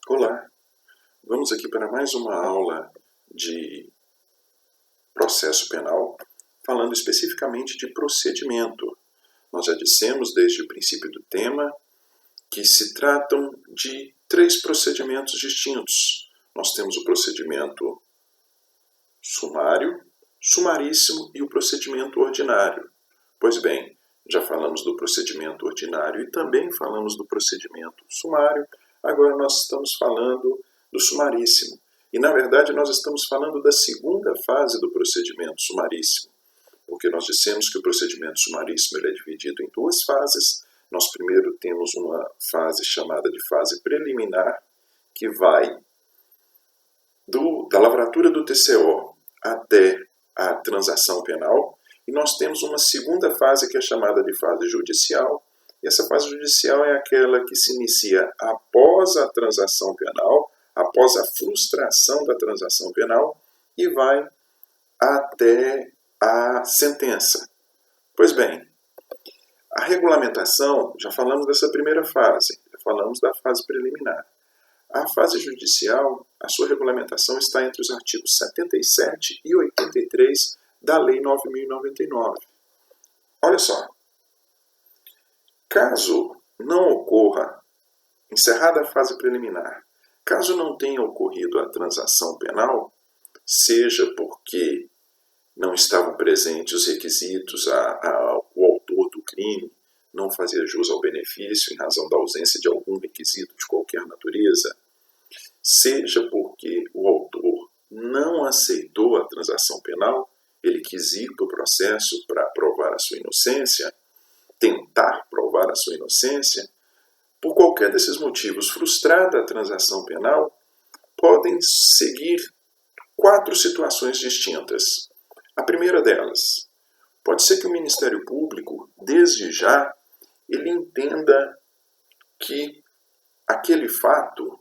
Olá, vamos aqui para mais uma aula de processo penal, falando especificamente de procedimento. Nós já dissemos desde o princípio do tema que se tratam de três procedimentos distintos. Nós temos o procedimento sumário, sumaríssimo e o procedimento ordinário. Pois bem, já falamos do procedimento ordinário e também falamos do procedimento sumário. Agora nós estamos falando do sumaríssimo. E, na verdade, nós estamos falando da segunda fase do procedimento sumaríssimo, porque nós dissemos que o procedimento sumaríssimo ele é dividido em duas fases. Nós primeiro temos uma fase chamada de fase preliminar, que vai da lavratura do TCO até a transação penal, e nós temos uma segunda fase que é chamada de fase judicial, e essa fase judicial é aquela que se inicia após a transação penal, após a frustração da transação penal, e vai até a sentença. Pois bem, a regulamentação, já falamos dessa primeira fase, já falamos da fase preliminar. A fase judicial, a sua regulamentação está entre os artigos 77 e 83 da Lei 9.099. Olha só, caso não ocorra, encerrada a fase preliminar, caso não tenha ocorrido a transação penal, seja porque não estavam presentes os requisitos, o autor do crime não fazia jus ao benefício em razão da ausência de algum requisito de qualquer natureza, seja porque o autor não aceitou a transação penal, ele quis ir para o processo para provar a sua inocência, tentar provar a sua inocência, por qualquer desses motivos, frustrada a transação penal, podem seguir 4 situações distintas. A primeira delas, pode ser que o Ministério Público, desde já, ele entenda que aquele fato,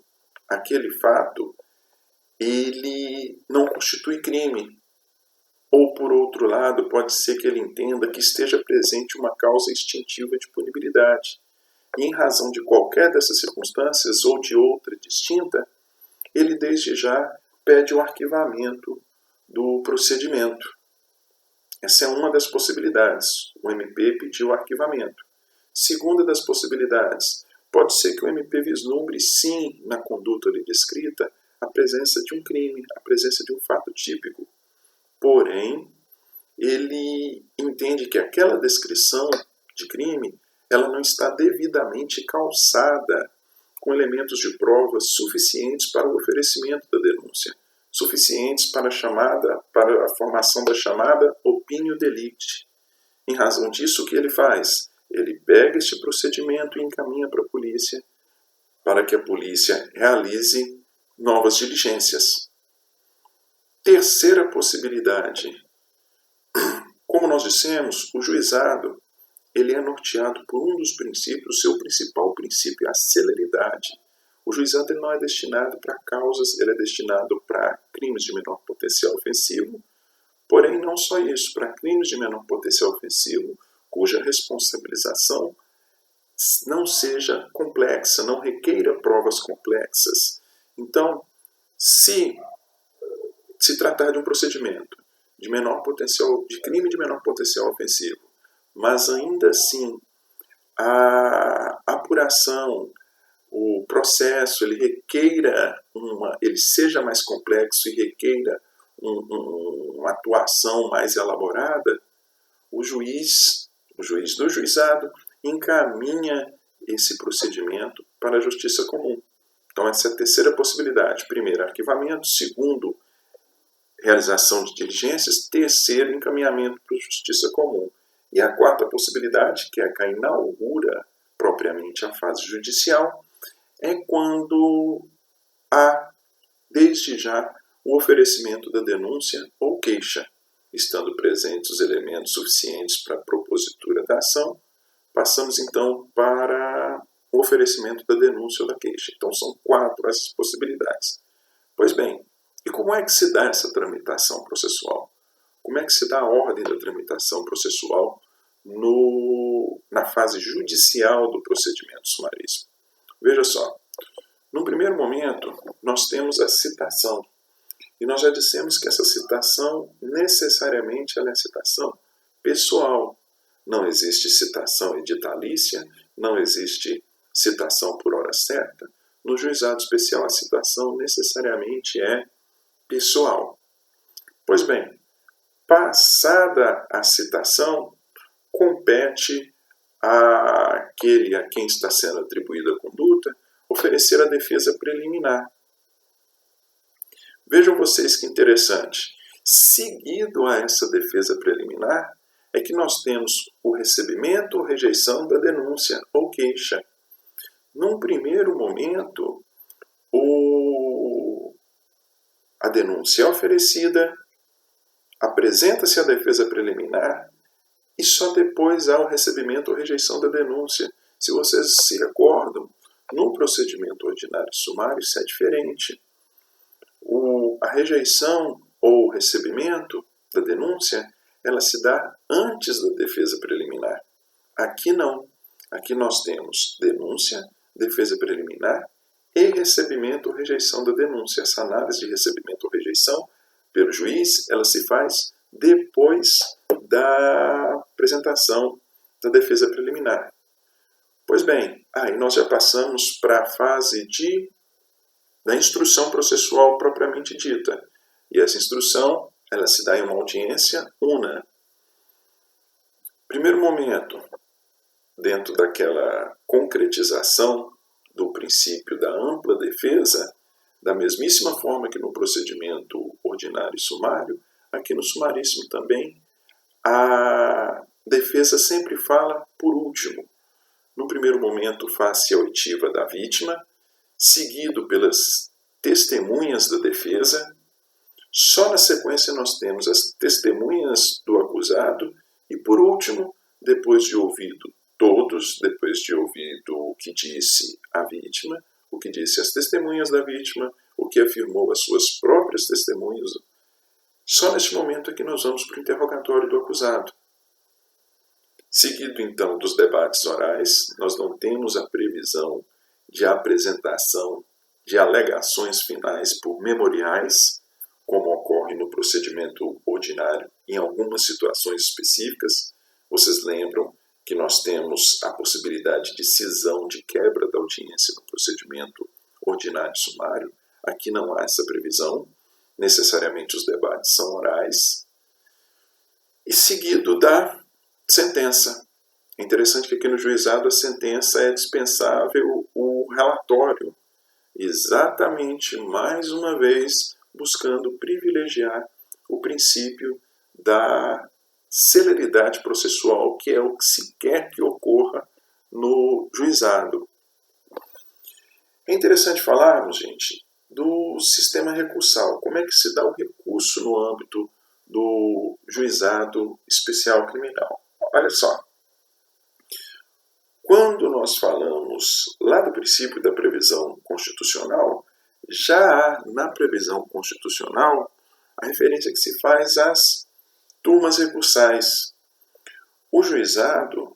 ele não constitui crime. Ou, por outro lado, pode ser que ele entenda que esteja presente uma causa extintiva de punibilidade. E, em razão de qualquer dessas circunstâncias ou de outra distinta, ele, desde já, pede o arquivamento do procedimento. Essa é uma das possibilidades. O MP pediu o arquivamento. Segunda das possibilidades, pode ser que o MP vislumbre, sim, na conduta ali descrita, a presença de um crime, a presença de um fato típico. Porém, ele entende que aquela descrição de crime ela não está devidamente calçada com elementos de prova suficientes para o oferecimento da denúncia, suficientes para a formação da chamada opinio delicti. Em razão disso, o que ele faz? Ele pega este procedimento e encaminha para a polícia, para que a polícia realize novas diligências. Terceira possibilidade. Como nós dissemos, o juizado ele é norteado por um dos princípios, o seu principal princípio é a celeridade. O juizado ele não é destinado para causas, ele é destinado para crimes de menor potencial ofensivo, porém não só isso, para crimes de menor potencial ofensivo, cuja responsabilização não seja complexa, não requeira provas complexas. Então, se tratar de um procedimento de crime de menor potencial ofensivo, mas ainda assim a apuração, o processo, ele seja mais complexo e requeira uma atuação mais elaborada, o juiz do juizado encaminha esse procedimento para a justiça comum. Então, essa é a terceira possibilidade. Primeiro, arquivamento. Segundo, realização de diligências. Terceiro, encaminhamento para a justiça comum. E a quarta possibilidade, que é a que inaugura propriamente a fase judicial, é quando há, desde já, o oferecimento da denúncia ou queixa. Estando presentes os elementos suficientes para a propositura da ação, passamos então para o oferecimento da denúncia ou da queixa. Então são 4 essas possibilidades. Pois bem, e como é que se dá essa tramitação processual? Como é que se dá a ordem da tramitação processual na fase judicial do procedimento sumaríssimo? Veja só, No primeiro momento, nós temos a citação. E nós já dissemos que essa citação, necessariamente, ela é citação pessoal. Não existe citação editalícia, não existe citação por hora certa. No juizado especial, a citação necessariamente é pessoal. Pois bem, passada a citação, compete àquele a quem está sendo atribuída a conduta oferecer a defesa preliminar. Vejam vocês que interessante. Seguido a essa defesa preliminar, é que nós temos o recebimento ou rejeição da denúncia ou queixa. Num primeiro momento, a denúncia é oferecida, apresenta-se a defesa preliminar e só depois há o recebimento ou rejeição da denúncia. Se vocês se recordam, no procedimento ordinário sumário isso é diferente. A rejeição ou recebimento da denúncia, ela se dá antes da defesa preliminar. Aqui não. Aqui nós temos denúncia, defesa preliminar e recebimento ou rejeição da denúncia. Essa análise de recebimento ou rejeição pelo juiz, ela se faz depois da apresentação da defesa preliminar. Pois bem, aí nós já passamos para a fase da instrução processual propriamente dita. E essa instrução, ela se dá em uma audiência una. Primeiro momento, dentro daquela concretização do princípio da ampla defesa, da mesmíssima forma que no procedimento ordinário e sumário, aqui no sumaríssimo também, a defesa sempre fala por último. No primeiro momento, faz-se a oitiva da vítima, seguido pelas testemunhas da defesa. Só na sequência nós temos as testemunhas do acusado e, por último, depois de ouvido todos, depois de ouvido o que disse a vítima, o que disse as testemunhas da vítima, o que afirmou as suas próprias testemunhas, só neste momento é que nós vamos para o interrogatório do acusado. Seguido, então, dos debates orais, nós não temos a previsão de apresentação de alegações finais por memoriais, como ocorre no procedimento ordinário em algumas situações específicas. Vocês lembram que nós temos a possibilidade de cisão, de quebra da audiência no procedimento ordinário e sumário. Aqui não há essa previsão. Necessariamente os debates são orais. E seguido da sentença. É interessante que aqui no juizado a sentença é dispensável o relatório, exatamente, mais uma vez, buscando privilegiar o princípio da celeridade processual, que é o que se quer que ocorra no juizado. É interessante falarmos, gente, do sistema recursal. Como é que se dá o recurso no âmbito do juizado especial criminal? Olha só. Quando nós falamos lá do princípio da previsão constitucional, já há na previsão constitucional a referência que se faz às turmas recursais. O juizado,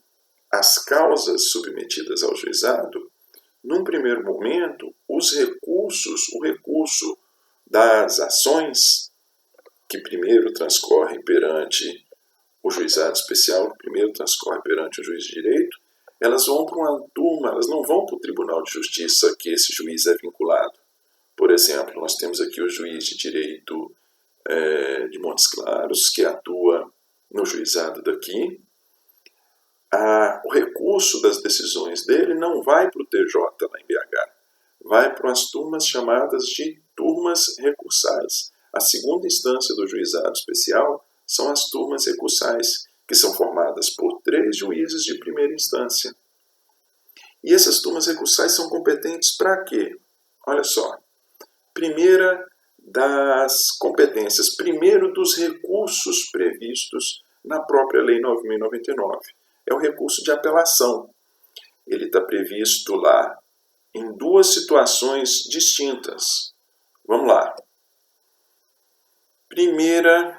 as causas submetidas ao juizado, num primeiro momento, os recursos, o recurso das ações que primeiro transcorrem perante o juizado especial, que primeiro transcorre perante o juiz de direito, elas vão para uma turma, elas não vão para o Tribunal de Justiça que esse juiz é vinculado. Por exemplo, nós temos aqui o juiz de direito de Montes Claros, que atua no juizado daqui. O recurso das decisões dele não vai para o TJ lá em BH, vai para as turmas chamadas de turmas recursais. A segunda instância do juizado especial são as turmas recursais, que são formadas por 3 juízes de primeira instância. E essas turmas recursais são competentes para quê? Olha só. Primeira das competências, primeiro dos recursos previstos na própria Lei 9.099. É o recurso de apelação. Ele está previsto lá em 2 situações distintas. Vamos lá. Primeira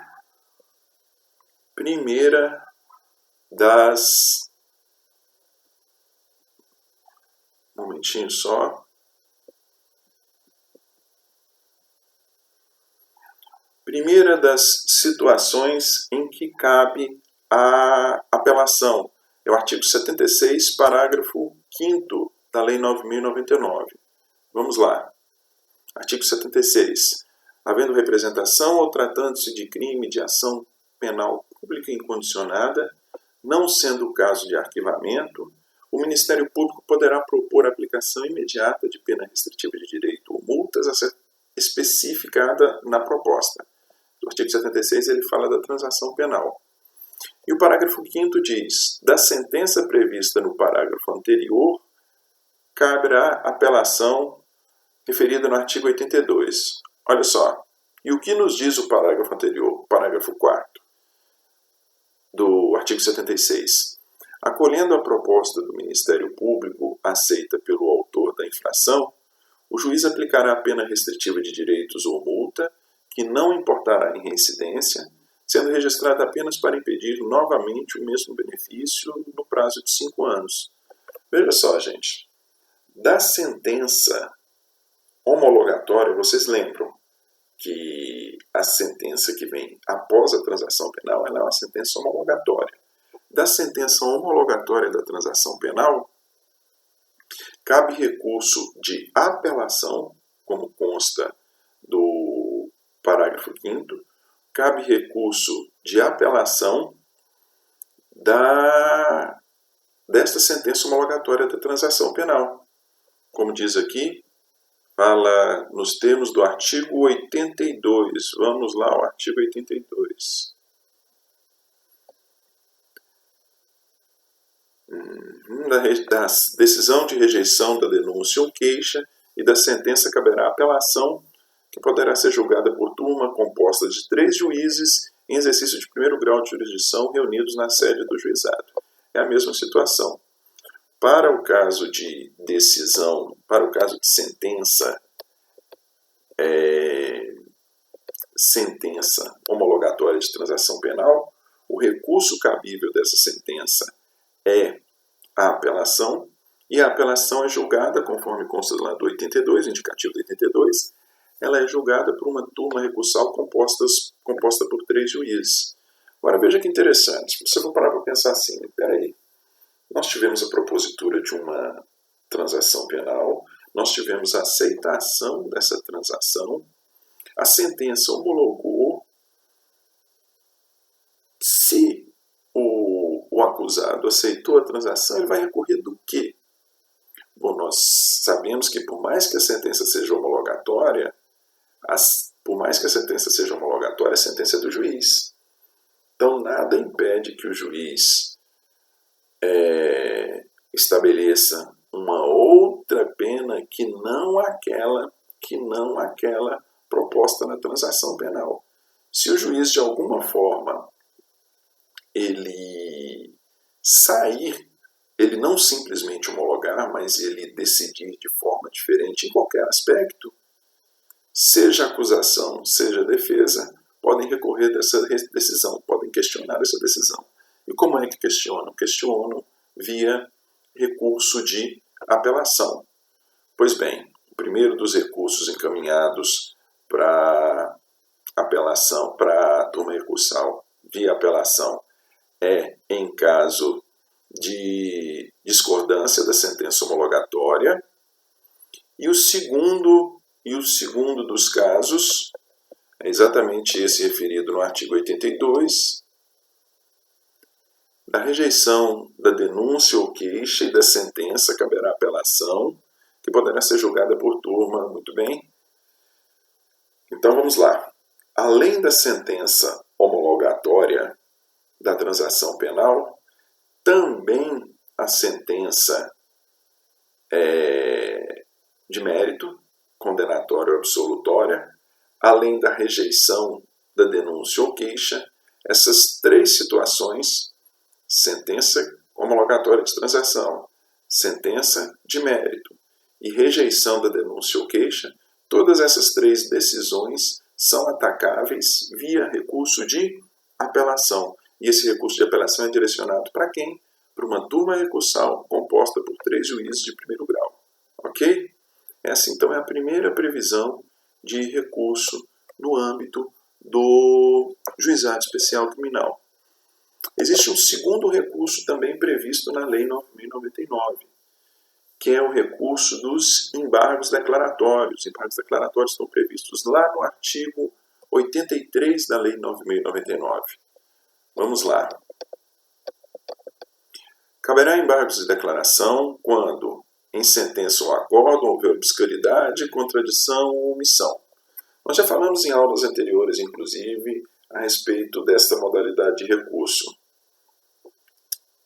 das... Um momentinho só. Primeira das situações em que cabe a apelação é o artigo 76, parágrafo 5º da Lei 9.099. Vamos lá. Artigo 76. Havendo representação ou tratando-se de crime de ação penal pública incondicionada, não sendo o caso de arquivamento, o Ministério Público poderá propor a aplicação imediata de pena restritiva de direito ou multas a ser especificada na proposta. O artigo 76 ele fala da transação penal. E o parágrafo 5º diz: da sentença prevista no parágrafo anterior, caberá apelação referida no artigo 82. Olha só. E o que nos diz o parágrafo anterior, o parágrafo 4º do artigo 76? Acolhendo a proposta do Ministério Público aceita pelo autor da infração, o juiz aplicará a pena restritiva de direitos ou multa, que não importará em reincidência, sendo registrada apenas para impedir novamente o mesmo benefício no prazo de 5 anos. Veja só, gente. Da sentença homologatória, vocês lembram que a sentença que vem após a transação penal ela é uma sentença homologatória. Da sentença homologatória da transação penal, cabe recurso de apelação, como consta do parágrafo 5º, cabe recurso de apelação desta sentença homologatória da transação penal. Como diz aqui, fala nos termos do artigo 82. Vamos lá ao artigo 82. Da decisão de rejeição da denúncia ou queixa e da sentença caberá apelação, que poderá ser julgada por turma composta de 3 juízes em exercício de primeiro grau de jurisdição reunidos na sede do juizado. É a mesma situação. Para o caso de decisão, para o caso de sentença homologatória de transação penal, o recurso cabível dessa sentença é a apelação, e a apelação é julgada, conforme consta lá do 82, indicativo do 82, ela é julgada por uma turma recursal composta por 3 juízes. Agora veja que interessante, se você for parar para pensar assim, peraí, nós tivemos a propositura de uma transação penal, nós tivemos a aceitação dessa transação, a sentença homologou. Se o acusado aceitou a transação, ele vai recorrer do quê? Bom, nós sabemos que por mais que a sentença seja homologatória, a sentença é do juiz. Então, nada impede que o juiz estabeleça uma outra pena que não aquela proposta na transação penal. Se o juiz, de alguma forma, ele não simplesmente homologar, mas ele decidir de forma diferente em qualquer aspecto, seja acusação, seja defesa, podem recorrer dessa decisão, podem questionar essa decisão. E como é que questionam? Questionam via recurso de apelação. Pois bem, o primeiro dos recursos encaminhados para apelação, para a turma recursal via apelação, é em caso de discordância da sentença homologatória, e o segundo dos casos é exatamente esse referido no artigo 82, da rejeição da denúncia ou queixa e da sentença caberá apelação, que poderá ser julgada por turma. Muito bem? Então vamos lá. Além da sentença homologatória da transação penal, também a sentença de mérito, condenatória ou absolutória, além da rejeição da denúncia ou queixa, essas 3 situações, sentença homologatória de transação, sentença de mérito e rejeição da denúncia ou queixa, todas essas 3 decisões são atacáveis via recurso de apelação. E esse recurso de apelação é direcionado para quem? Para uma turma recursal composta por 3 juízes de primeiro grau. Ok? Essa então é a primeira previsão de recurso no âmbito do Juizado Especial Criminal. Existe um segundo recurso também previsto na Lei 9.099, que é o recurso dos embargos declaratórios. Os embargos declaratórios estão previstos lá no artigo 83 da Lei 9.099. Vamos lá. Caberá embargos de declaração quando, em sentença ou acordo, houver obscuridade, contradição ou omissão. Nós já falamos em aulas anteriores, inclusive, a respeito desta modalidade de recurso.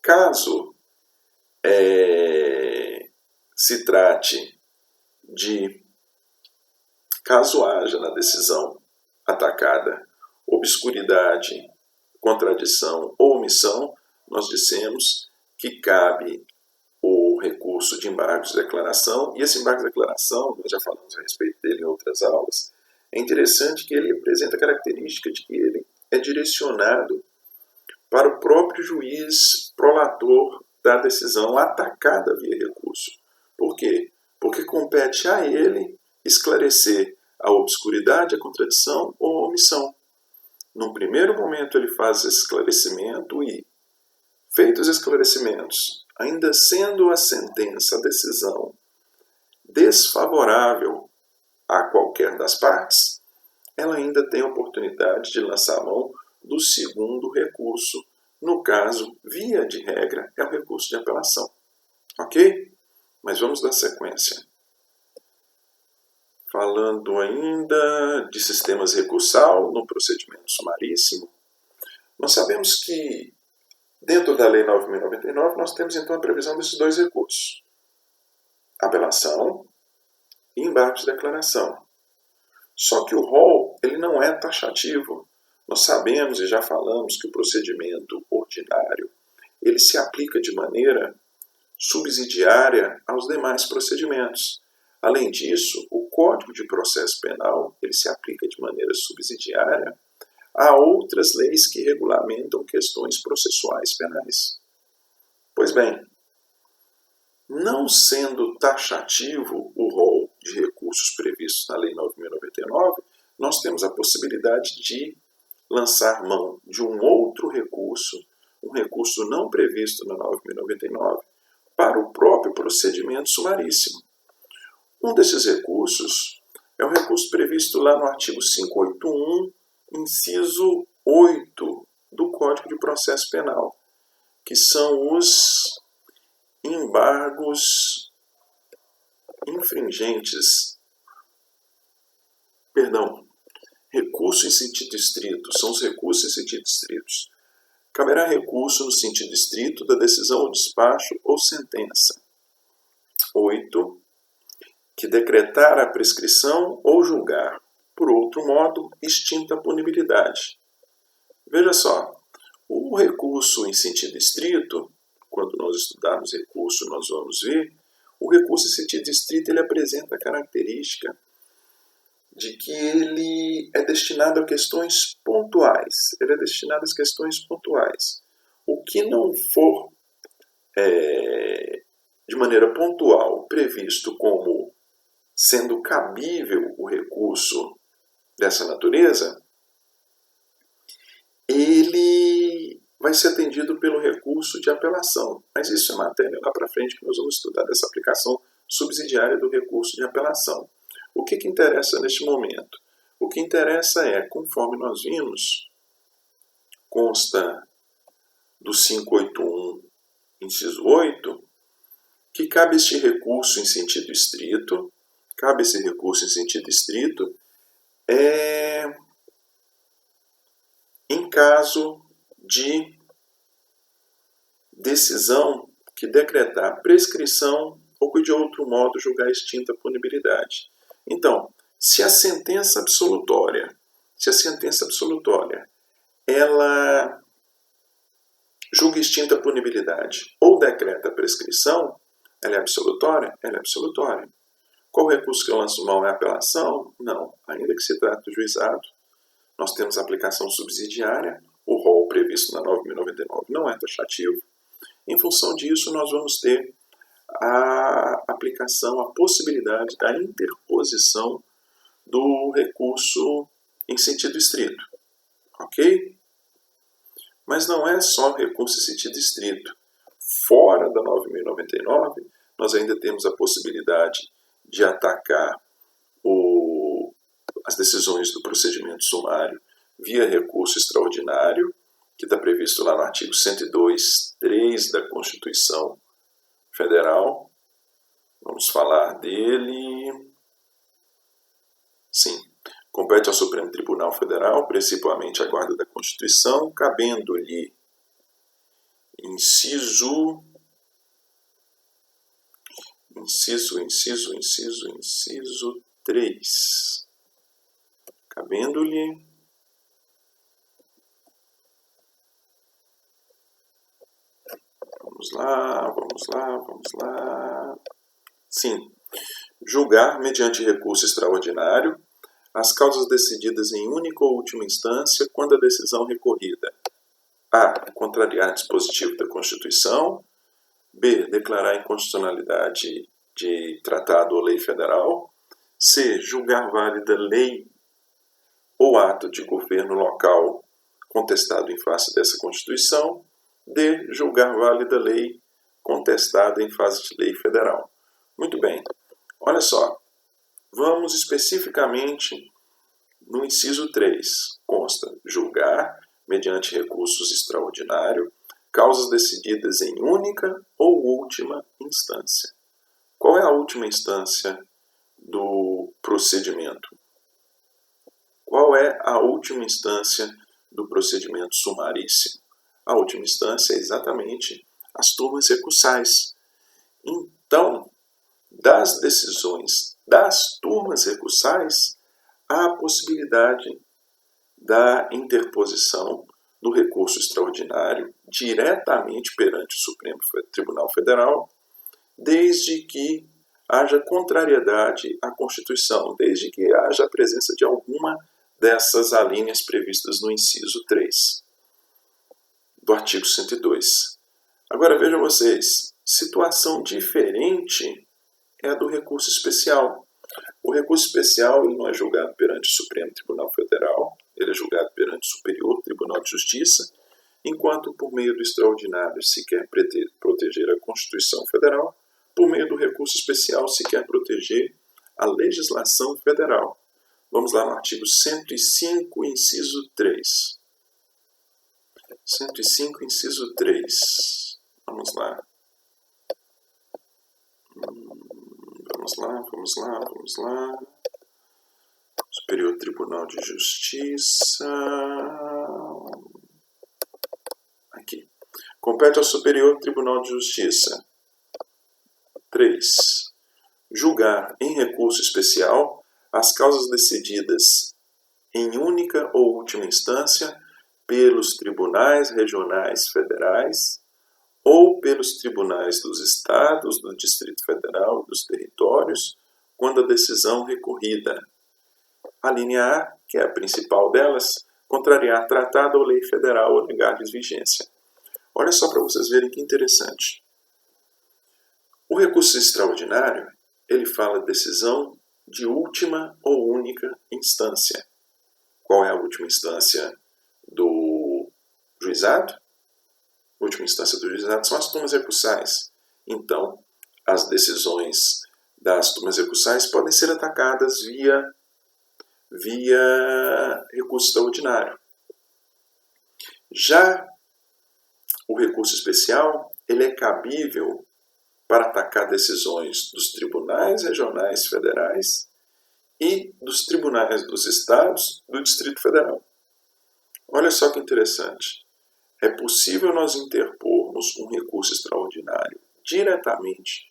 Caso se trate caso haja na decisão atacada obscuridade, contradição ou omissão, nós dissemos que cabe o recurso de embargos de declaração, e esse embargo de declaração, nós já falamos a respeito dele em outras aulas, é interessante que ele apresenta a característica de que ele é direcionado para o próprio juiz prolator da decisão atacada via recurso. Por quê? Porque compete a ele esclarecer a obscuridade, a contradição ou a omissão. Num primeiro momento ele faz esse esclarecimento e, feitos os esclarecimentos, ainda sendo a sentença, a decisão, desfavorável a qualquer das partes, ela ainda tem a oportunidade de lançar a mão do segundo recurso. No caso, via de regra, é o recurso de apelação. Ok? Mas vamos dar sequência. Falando ainda de sistemas recursal no procedimento sumaríssimo, nós sabemos que dentro da Lei 9.099 nós temos então a previsão desses dois recursos: apelação e embargos de declaração. Só que o rol ele não é taxativo. Nós sabemos e já falamos que o procedimento ordinário ele se aplica de maneira subsidiária aos demais procedimentos. Além disso, o Código de Processo Penal ele se aplica de maneira subsidiária a outras leis que regulamentam questões processuais penais. Pois bem, não sendo taxativo o rol de recursos previstos na Lei 9.099, nós temos a possibilidade de lançar mão de um outro recurso, um recurso não previsto na 9.099, para o próprio procedimento sumaríssimo. Um desses recursos é o recurso previsto lá no artigo 581, inciso 8 do Código de Processo Penal, que são os embargos infringentes, recurso em sentido estrito, são os recursos em sentido estrito. Caberá recurso no sentido estrito da decisão ou despacho ou sentença. 8. Que decretar a prescrição ou julgar, por outro modo, extinta a punibilidade. Veja só, o recurso em sentido estrito, quando nós estudarmos recurso, nós vamos ver, o recurso em sentido estrito ele apresenta a característica de que ele é destinado a questões pontuais. Ele é destinado às questões pontuais. O que não for de maneira pontual previsto como sendo cabível o recurso dessa natureza, ele vai ser atendido pelo recurso de apelação. Mas isso é matéria lá para frente que nós vamos estudar dessa aplicação subsidiária do recurso de apelação. O que interessa neste momento? O que interessa é, conforme nós vimos, consta do 581, inciso 8, que cabe este recurso em sentido estrito, em caso de decisão que decretar prescrição ou que de outro modo julgar extinta a punibilidade. Então, se a sentença absolutória, ela julga extinta a punibilidade ou decreta prescrição, ela é absolutória? Ela é absolutória. Qual recurso que eu lanço mão é apelação? Não. Ainda que se trate do juizado, nós temos aplicação subsidiária, o rol previsto na 9.099 não é taxativo. Em função disso, nós vamos ter a aplicação, a possibilidade da interposição do recurso em sentido estrito, ok? Mas não é só recurso em sentido estrito. Fora da 9.099, nós ainda temos a possibilidade de atacar as decisões do procedimento sumário via recurso extraordinário, que está previsto lá no artigo 102.3 da Constituição Federal. Vamos falar dele. Sim. Compete ao Supremo Tribunal Federal, principalmente à Guarda da Constituição, cabendo-lhe inciso 3. Cabendo-lhe vamos lá. Sim. Julgar, mediante recurso extraordinário, as causas decididas em única ou última instância quando a decisão recorrida: a. Contrariar dispositivo da Constituição. B. Declarar inconstitucionalidade de tratado ou lei federal. C. Julgar válida lei ou ato de governo local contestado em face dessa Constituição. D. Julgar válida lei contestada em face de lei federal. Muito bem. Olha só. Vamos especificamente no inciso 3. Consta julgar, mediante recursos extraordinários, causas decididas em única ou última instância. Qual é a última instância do procedimento? Qual é a última instância do procedimento sumaríssimo? A última instância é exatamente as turmas recursais. Então, das decisões das turmas recursais, há a possibilidade da interposição do recurso extraordinário diretamente perante o Supremo Tribunal Federal, desde que haja contrariedade à Constituição, desde que haja a presença de alguma dessas alíneas previstas no inciso 3 do artigo 102. Agora vejam vocês, situação diferente é a do recurso especial. O recurso especial ele não é julgado perante o Supremo Tribunal Federal, ele é julgado perante o Superior Tribunal de Justiça, enquanto por meio do extraordinário se quer proteger a Constituição Federal, por meio do recurso especial se quer proteger a legislação federal. Vamos lá no artigo 105, inciso 3. 105, inciso 3. Vamos lá. Vamos lá. Superior Tribunal de Justiça. Aqui. Compete ao Superior Tribunal de Justiça. 3. Julgar em recurso especial as causas decididas em única ou última instância pelos tribunais regionais federais ou pelos tribunais dos estados, do Distrito Federal e dos territórios, quando a decisão recorrida. A linha A, que é a principal delas, contrariar tratado ou lei federal ou negar-lhes vigência. Olha só para vocês verem que interessante. O recurso extraordinário, ele fala decisão de última ou única instância. Qual é a última instância do juizado? A última instância do juizado são as turmas recursais. Então, as decisões das turmas recursais podem ser atacadas via recurso extraordinário. Já o recurso especial, ele é cabível para atacar decisões dos tribunais regionais federais e dos tribunais dos estados do Distrito Federal. Olha só que interessante. É possível nós interpormos um recurso extraordinário diretamente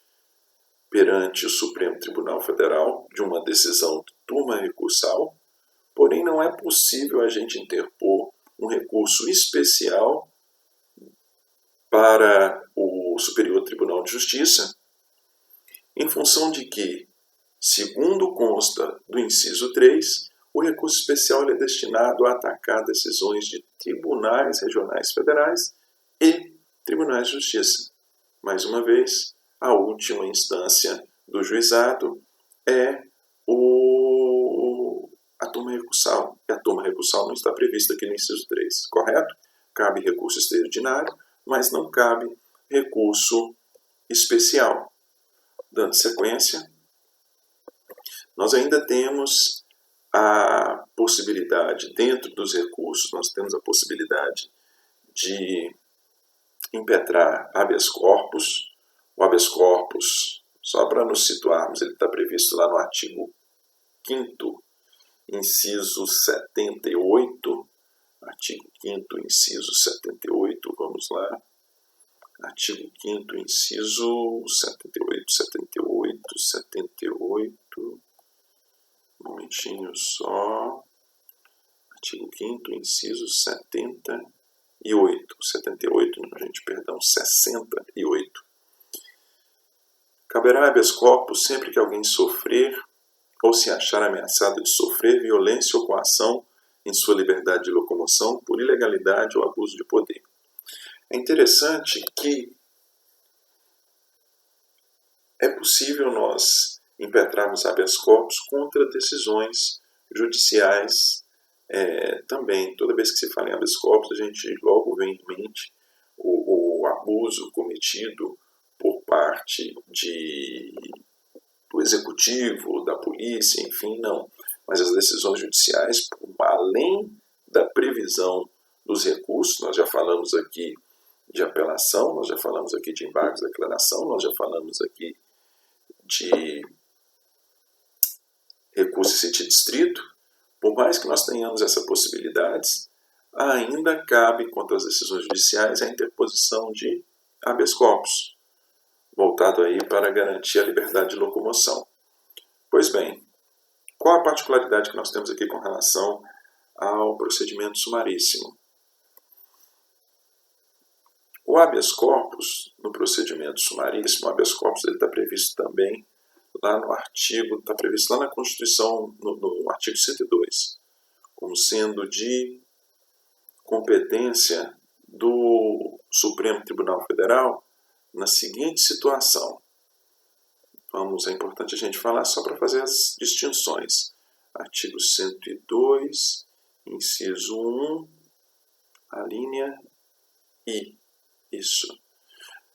perante o Supremo Tribunal Federal de uma decisão de turma recursal, porém não é possível a gente interpor um recurso especial para o Superior Tribunal de Justiça, em função de que, segundo consta do inciso 3, o recurso especial é destinado a atacar decisões de tribunais regionais federais e tribunais de justiça. Mais uma vez, a última instância do juizado é a turma recursal, é a turma recursal não está prevista aqui no inciso 3, correto? Cabe recurso extraordinário, mas não cabe recurso especial. Dando sequência, nós ainda temos a possibilidade, dentro dos recursos, nós temos a possibilidade de impetrar habeas corpus. O habeas corpus, só para nos situarmos, ele está previsto lá no artigo 5º, inciso 78, artigo 5º, inciso 78, vamos lá, artigo 5º, inciso 78, um momentinho só, artigo 5º, inciso 78, perdão, 68. Caberá habeas corpus sempre que alguém sofrer ou se achar ameaçado de sofrer violência ou coação em sua liberdade de locomoção por ilegalidade ou abuso de poder. É interessante que é possível nós impetrarmos habeas corpus contra decisões judiciais também. Toda vez que se fala em habeas corpus, a gente logo vem em mente o abuso cometido por parte do executivo, da polícia, enfim, não. Mas as decisões judiciais, além da previsão dos recursos, nós já falamos aqui de apelação, nós já falamos aqui de embargos de declaração, nós já falamos aqui de recurso em sentido estrito. Por mais que nós tenhamos essas possibilidades, ainda cabe, quanto às decisões judiciais, a interposição de habeas corpus, voltado aí para garantir a liberdade de locomoção. Pois bem, qual a particularidade que nós temos aqui com relação ao procedimento sumaríssimo? O habeas corpus, no procedimento sumaríssimo, o habeas corpus está previsto também lá no artigo, está previsto lá na Constituição, no artigo 102, como sendo de competência do Supremo Tribunal Federal na seguinte situação. É importante a gente falar só para fazer as distinções. Artigo 102, inciso 1, a linha I. Isso.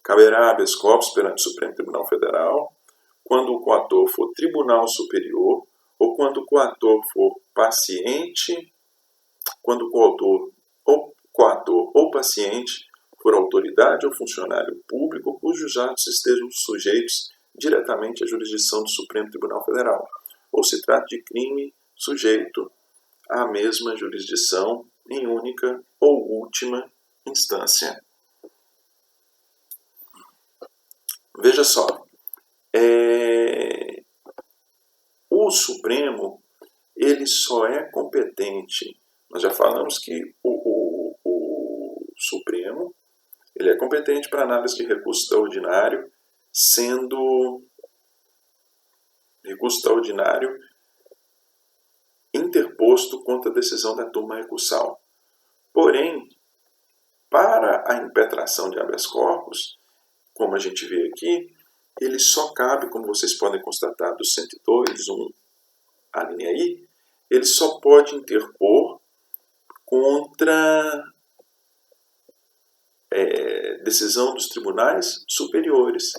Caberá habeas corpus perante o Supremo Tribunal Federal quando o coator for tribunal superior ou quando o coator for paciente, quando o coator ou paciente for autoridade ou funcionário público cujos atos estejam sujeitos diretamente à jurisdição do Supremo Tribunal Federal, ou se trata de crime sujeito à mesma jurisdição em única ou última instância. Veja só, o Supremo ele só é competente, nós já falamos que o Supremo ele é competente para análise de recurso extraordinário, sendo recurso extraordinário interposto contra a decisão da turma recursal. Porém, para a impetração de habeas corpus, como a gente vê aqui, ele só cabe, como vocês podem constatar do 102, 1, a linha I, ele só pode interpor contra decisão dos tribunais superiores.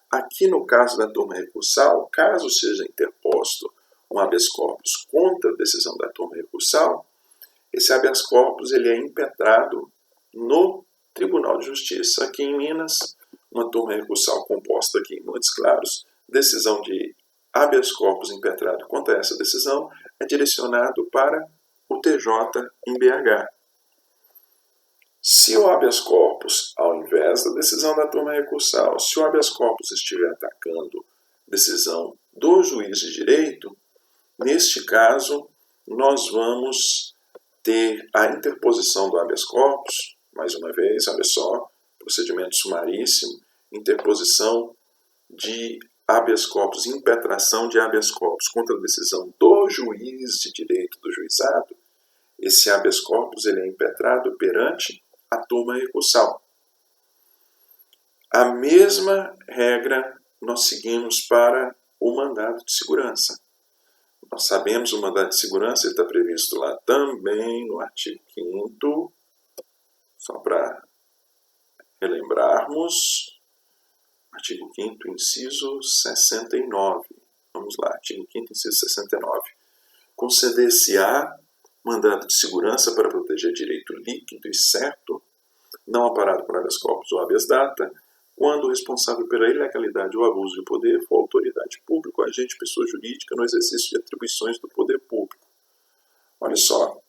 Aqui no caso da turma recursal, caso seja interposto um habeas corpus contra a decisão da turma recursal, esse habeas corpus ele é impetrado no Tribunal de Justiça. Aqui em Minas, uma turma recursal composta aqui em Montes Claros, decisão de habeas corpus impetrado contra essa decisão é direcionado para o TJ em BH. Se o habeas corpus, ao invés da decisão da turma recursal, se o habeas corpus estiver atacando decisão do juiz de direito, neste caso, nós vamos ter a interposição do habeas corpus, mais uma vez, olha só, procedimento sumaríssimo, interposição de habeas corpus, impetração de habeas corpus contra a decisão do juiz de direito do juizado. Esse habeas corpus ele é impetrado perante a turma recursal. A mesma regra nós seguimos para o mandado de segurança. Nós sabemos o mandado de segurança, ele está previsto lá também no artigo 5º, só para relembrarmos, artigo 5º, inciso 69. Vamos lá, artigo 5º, inciso 69. Conceder-se-á mandado de segurança para proteger direito líquido e certo, não amparado por habeas corpus ou habeas data, quando o responsável pela ilegalidade ou abuso de poder for autoridade pública ou agente pessoa jurídica no exercício de atribuições do poder público. Olha só,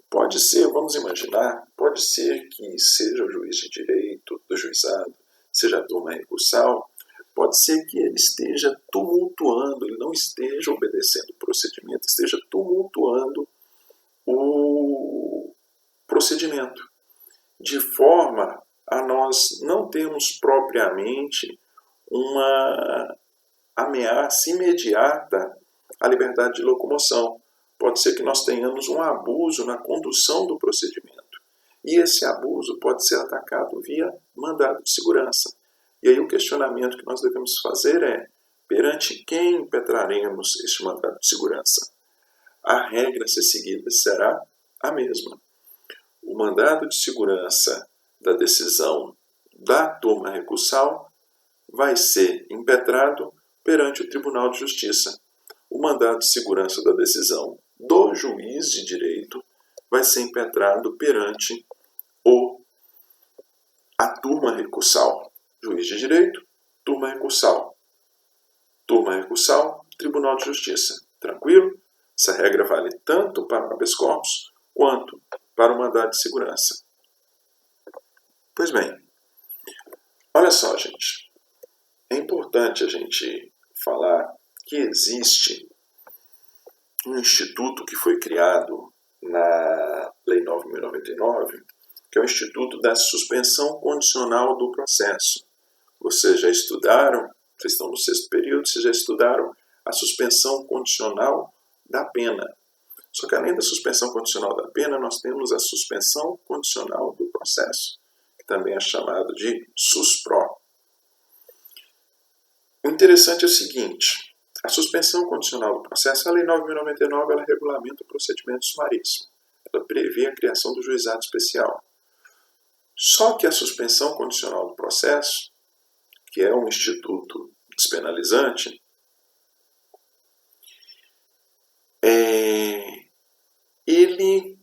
pode ser, vamos imaginar, pode ser que seja o juiz de direito do juizado, seja a turma recursal, pode ser que ele esteja tumultuando, ele não esteja obedecendo o procedimento, esteja tumultuando o procedimento, de forma a nós não termos propriamente uma ameaça imediata à liberdade de locomoção. Pode ser que nós tenhamos um abuso na condução do procedimento. E esse abuso pode ser atacado via mandado de segurança. E aí o questionamento que nós devemos fazer é: perante quem impetraremos este mandado de segurança? A regra a ser seguida será a mesma. O mandado de segurança da decisão da turma recursal vai ser impetrado perante o Tribunal de Justiça. O mandado de segurança da decisão do juiz de direito vai ser impetrado perante a turma recursal. Juiz de direito, turma recursal. Turma recursal, Tribunal de Justiça. Tranquilo? Essa regra vale tanto para o habeas corpus quanto para o mandado de segurança. Pois bem, olha só, gente. É importante a gente falar que existe um instituto que foi criado na Lei 9.099, que é o Instituto da Suspensão Condicional do Processo. Vocês já estudaram, vocês estão no 6º período, vocês já estudaram a suspensão condicional da pena. Só que além da suspensão condicional da pena, nós temos a suspensão condicional do processo, que também é chamado de SUSPRO. O interessante é o seguinte: a suspensão condicional do processo, a Lei 9.099, ela regulamenta o procedimento sumaríssimo. Ela prevê a criação do juizado especial. Só que a suspensão condicional do processo, que é um instituto despenalizante, ele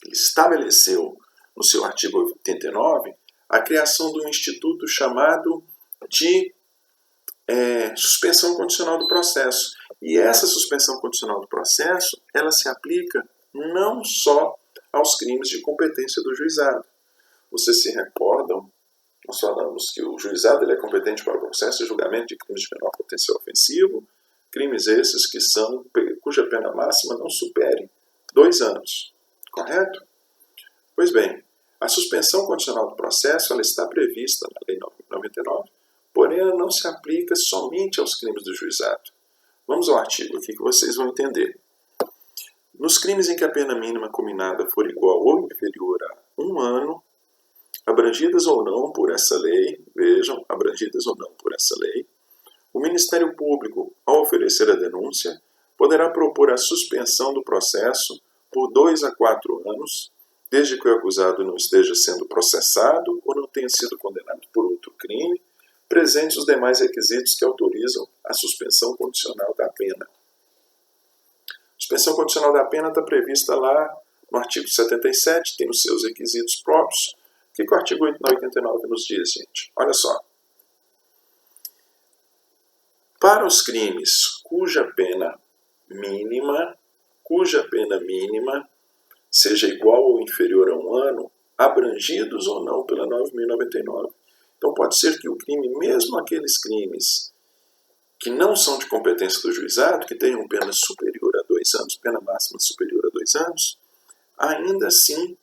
estabeleceu no seu artigo 89 a criação de um instituto chamado de suspensão condicional do processo. E essa suspensão condicional do processo, ela se aplica não só aos crimes de competência do juizado. Vocês se recordam, nós falamos que o juizado ele é competente para o processo de julgamento de crimes de menor potencial ofensivo, crimes esses cuja pena máxima não supere 2 anos. Correto? Pois bem, a suspensão condicional do processo ela está prevista na Lei 9.099, porém ela não se aplica somente aos crimes do juizado. Vamos ao artigo aqui que vocês vão entender. Nos crimes em que a pena mínima combinada for igual ou inferior a 1 ano, abrangidas ou não por essa lei, vejam, abrangidas ou não por essa lei, o Ministério Público, ao oferecer a denúncia, poderá propor a suspensão do processo por 2 a 4 anos, desde que o acusado não esteja sendo processado ou não tenha sido condenado por outro crime, presentes os demais requisitos que autorizam a suspensão condicional da pena. A suspensão condicional da pena está prevista lá no artigo 77, tem os seus requisitos próprios. O que o artigo 89 nos diz, gente? Olha só. Para os crimes cuja pena mínima seja igual ou inferior a 1 ano, abrangidos ou não pela 9.099. Então pode ser que o crime, mesmo aqueles crimes que não são de competência do juizado, que tenham pena superior a 2 anos, pena máxima superior a 2 anos, ainda assim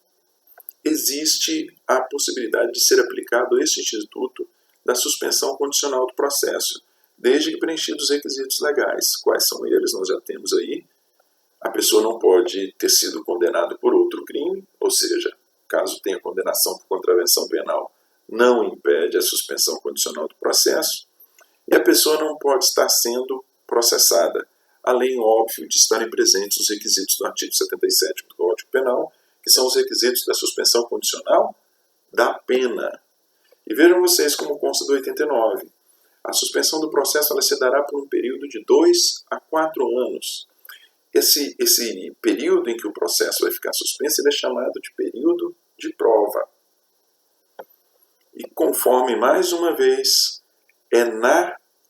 existe a possibilidade de ser aplicado este instituto da suspensão condicional do processo, desde que preenchidos os requisitos legais. Quais são eles? Nós já temos aí. A pessoa não pode ter sido condenada por outro crime, ou seja, caso tenha condenação por contravenção penal, não impede a suspensão condicional do processo, e a pessoa não pode estar sendo processada, além, óbvio, de estarem presentes os requisitos do artigo 77 do Código Penal, que são os requisitos da suspensão condicional da pena. E vejam vocês como consta do 89. A suspensão do processo ela se dará por um período de 2 a 4 anos. Esse período em que o processo vai ficar suspenso ele é chamado de período de prova. E conforme, mais uma vez, é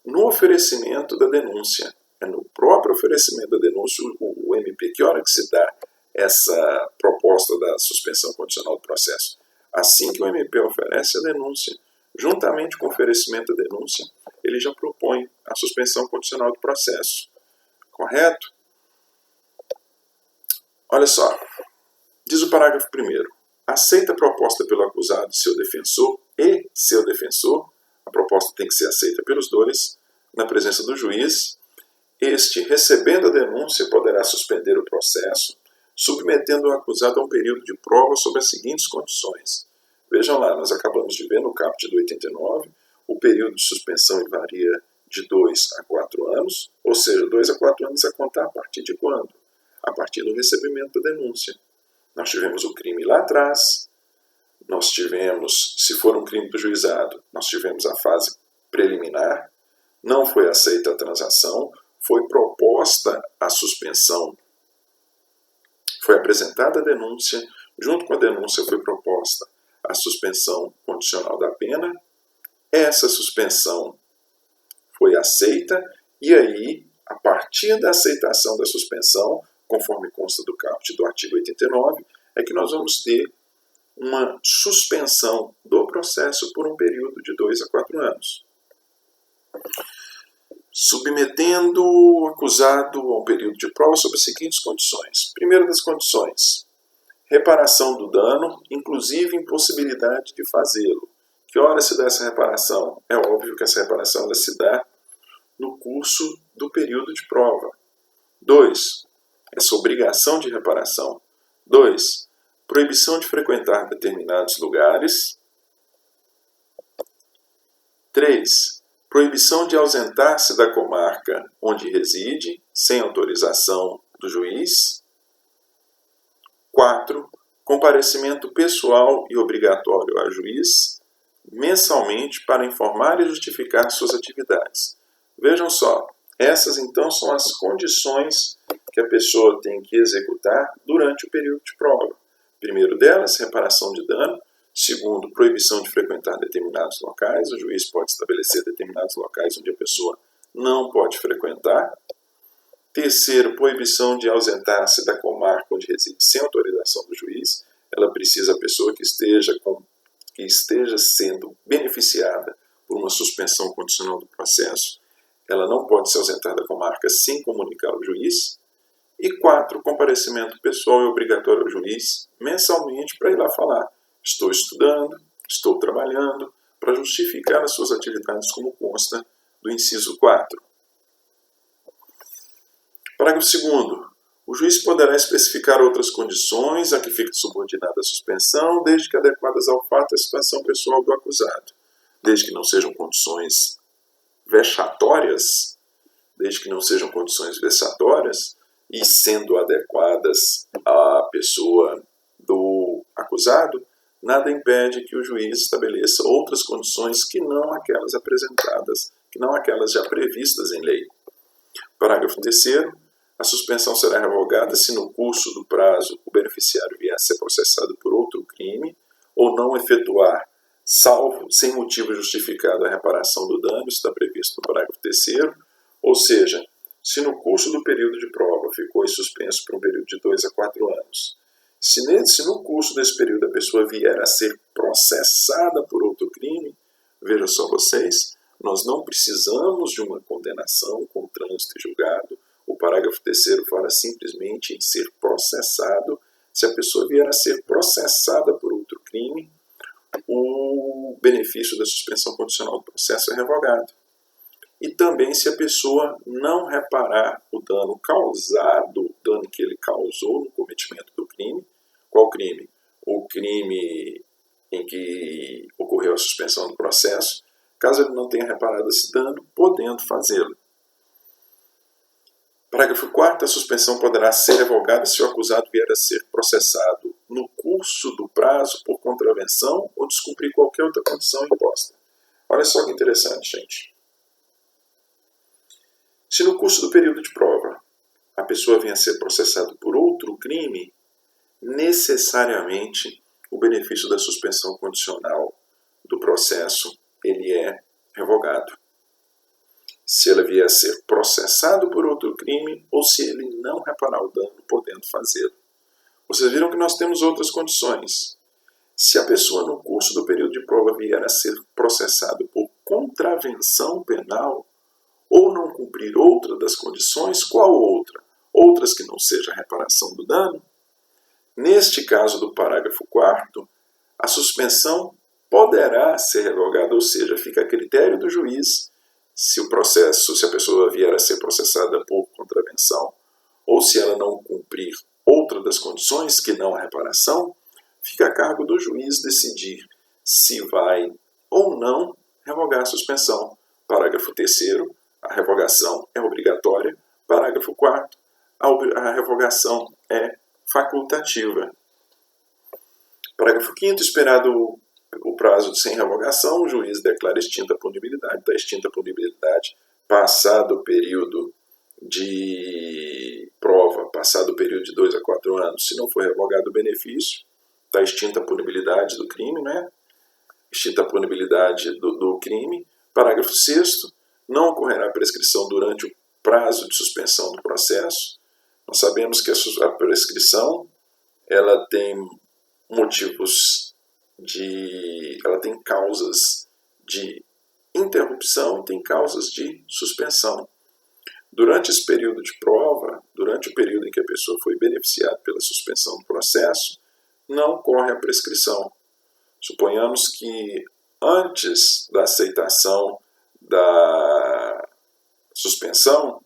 no oferecimento da denúncia, é no próprio oferecimento da denúncia, o MP, que hora que se dá essa proposta da suspensão condicional do processo? Assim que o MP oferece a denúncia, juntamente com o oferecimento da denúncia, ele já propõe a suspensão condicional do processo. Correto? Olha só, diz o parágrafo 1º. Aceita a proposta pelo acusado e seu defensor, a proposta tem que ser aceita pelos dois, na presença do juiz. Este, recebendo a denúncia, poderá suspender o processo, submetendo o acusado a um período de prova sob as seguintes condições. Vejam lá, nós acabamos de ver no caput do 89, o período de suspensão varia de 2 a 4 anos, ou seja, 2 a 4 anos a contar a partir de quando? A partir do recebimento da denúncia. Nós tivemos o crime lá atrás, nós tivemos, se for um crime do juizado, nós tivemos a fase preliminar, não foi aceita a transação, foi proposta a suspensão, foi apresentada a denúncia, junto com a denúncia foi proposta a suspensão condicional da pena, essa suspensão foi aceita, e aí, a partir da aceitação da suspensão, conforme consta do caput do artigo 89, é que nós vamos ter uma suspensão do processo por um período de 2 a 4 anos. Submetendo o acusado a um período de prova sob as seguintes condições. Primeira das condições, reparação do dano, inclusive impossibilidade de fazê-lo. Que hora se dá essa reparação? É óbvio que essa reparação ela se dá no curso do período de prova. 2. Essa obrigação de reparação. 2. Proibição de frequentar determinados lugares. 3. Proibição de ausentar-se da comarca onde reside, sem autorização do juiz. 4. Comparecimento pessoal e obrigatório a juiz, mensalmente, para informar e justificar suas atividades. Vejam só, essas então são as condições que a pessoa tem que executar durante o período de prova. Primeiro delas, reparação de dano. Segundo, proibição de frequentar determinados locais. O juiz pode estabelecer determinados locais onde a pessoa não pode frequentar. Terceiro, proibição de ausentar-se da comarca onde reside sem autorização do juiz. Ela precisa, a pessoa que esteja sendo beneficiada por uma suspensão condicional do processo, ela não pode se ausentar da comarca sem comunicar ao juiz. E 4, comparecimento pessoal e obrigatório ao juiz, mensalmente, para ir lá falar: estou estudando, estou trabalhando, para justificar as suas atividades, como consta do inciso 4. Parágrafo 2º. O juiz poderá especificar outras condições a que fica subordinada a suspensão, desde que adequadas ao fato e à situação pessoal do acusado. Desde que não sejam condições vexatórias, e sendo adequadas à pessoa do acusado, nada impede que o juiz estabeleça outras condições que não aquelas apresentadas, que não aquelas já previstas em lei. Parágrafo 3º. A suspensão será revogada se no curso do prazo o beneficiário vier a ser processado por outro crime ou não efetuar, salvo sem motivo justificado, a reparação do dano. Isso está previsto no parágrafo 3º. Ou seja, se no curso do período de prova ficou em suspenso por um período de 2 a 4 anos, se no curso desse período a pessoa vier a ser processada por outro crime, veja só vocês, nós não precisamos de uma condenação com trânsito e julgado. O parágrafo 3º fala simplesmente em ser processado. Se a pessoa vier a ser processada por outro crime, o benefício da suspensão condicional do processo é revogado. E também se a pessoa não reparar o dano causado, o dano que ele causou no cometimento do crime. Qual crime? O crime em que ocorreu a suspensão do processo. Caso ele não tenha reparado esse dano, podendo fazê-lo. Parágrafo 4º. A suspensão poderá ser revogada se o acusado vier a ser processado no curso do prazo por contravenção ou descumprir qualquer outra condição imposta. Olha só que interessante, gente. Se no curso do período de prova a pessoa venha a ser processada por outro crime, necessariamente o benefício da suspensão condicional do processo ele é revogado. Se ela vier a ser processado por outro crime ou se ele não reparar o dano podendo fazê-lo. Vocês viram que nós temos outras condições. Se a pessoa no curso do período de prova vier a ser processado por contravenção penal ou não cumprir outra das condições, qual outra? Outras que não seja a reparação do dano? Neste caso do parágrafo 4º, a suspensão poderá ser revogada, ou seja, fica a critério do juiz se a pessoa vier a ser processada por contravenção ou se ela não cumprir outra das condições, que não a reparação, fica a cargo do juiz decidir se vai ou não revogar a suspensão. Parágrafo 3º, a revogação é obrigatória. Parágrafo 4º, a revogação é facultativa. Parágrafo 5º, esperado o prazo sem revogação, o juiz declara extinta a punibilidade. Está extinta a punibilidade passado o período de prova, passado o período de 2 a 4 anos, se não for revogado o benefício, está extinta a punibilidade do crime, né? Extinta a punibilidade do crime. Parágrafo 6º, não ocorrerá prescrição durante o prazo de suspensão do processo. Nós sabemos que a prescrição ela tem ela tem causas de interrupção e tem causas de suspensão. Durante esse período de prova, durante o período em que a pessoa foi beneficiada pela suspensão do processo, não ocorre a prescrição. Suponhamos que antes da aceitação da suspensão,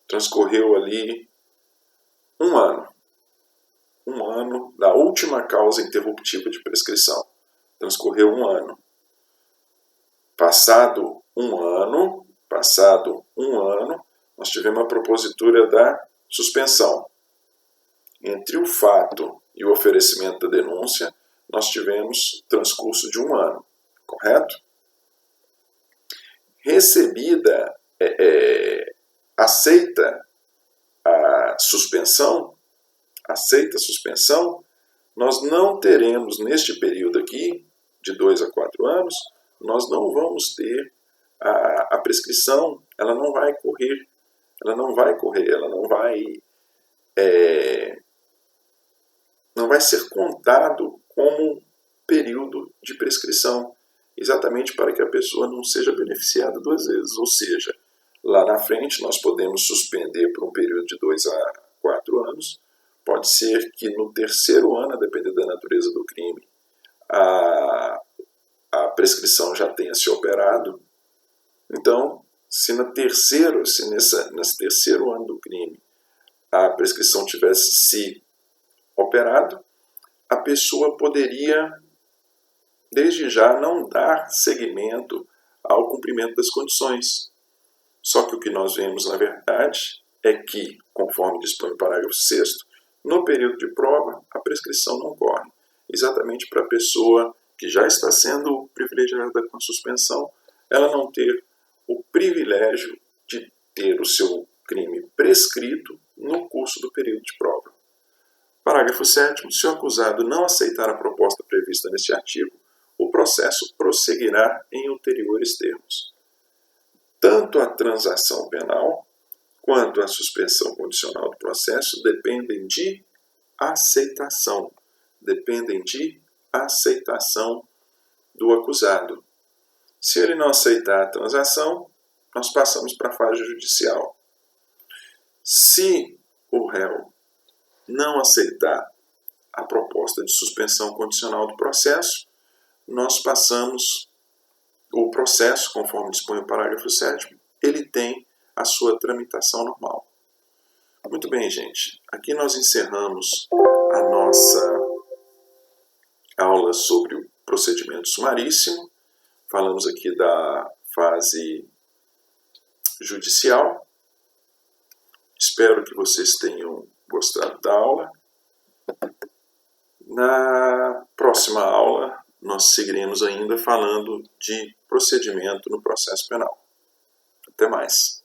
transcorreu ali um ano da última causa interruptiva de prescrição. Transcorreu um ano. Passado um ano, nós tivemos a propositura da suspensão. Entre o fato e o oferecimento da denúncia, nós tivemos transcurso de um ano, correto? Recebida, aceita a suspensão, nós não teremos neste período aqui, de 2 a 4 anos, nós não vamos ter a prescrição, ela não vai correr, ela não vai ser contado como período de prescrição, exatamente para que a pessoa não seja beneficiada duas vezes, ou seja, lá na frente nós podemos suspender por um período de 2 a 4 anos, pode ser que no terceiro ano, a depender da natureza do crime, a prescrição já tenha se operado. Então, se nesse terceiro ano do crime a prescrição tivesse se operado, a pessoa poderia, desde já, não dar seguimento ao cumprimento das condições. Só que o que nós vemos, na verdade, é que, conforme dispõe o parágrafo 6º, no período de prova, a prescrição não ocorre. Exatamente para a pessoa que já está sendo privilegiada com a suspensão, ela não ter o privilégio de ter o seu crime prescrito no curso do período de prova. Parágrafo 7º. Se o acusado não aceitar a proposta prevista neste artigo, o processo prosseguirá em ulteriores termos. Tanto a transação penal quanto a suspensão condicional do processo dependem de aceitação. Do acusado. Se ele não aceitar a transação, nós passamos para a fase judicial. Se o réu não aceitar a proposta de suspensão condicional do processo, nós passamos o processo, conforme dispõe o parágrafo 7º, ele tem a sua tramitação normal. Muito bem, gente. Aqui nós encerramos a nossa aula sobre o procedimento sumaríssimo. Falamos aqui da fase judicial. espero que vocês tenham gostado da aula. Na próxima aula, nós seguiremos ainda falando de procedimento no processo penal. Até mais.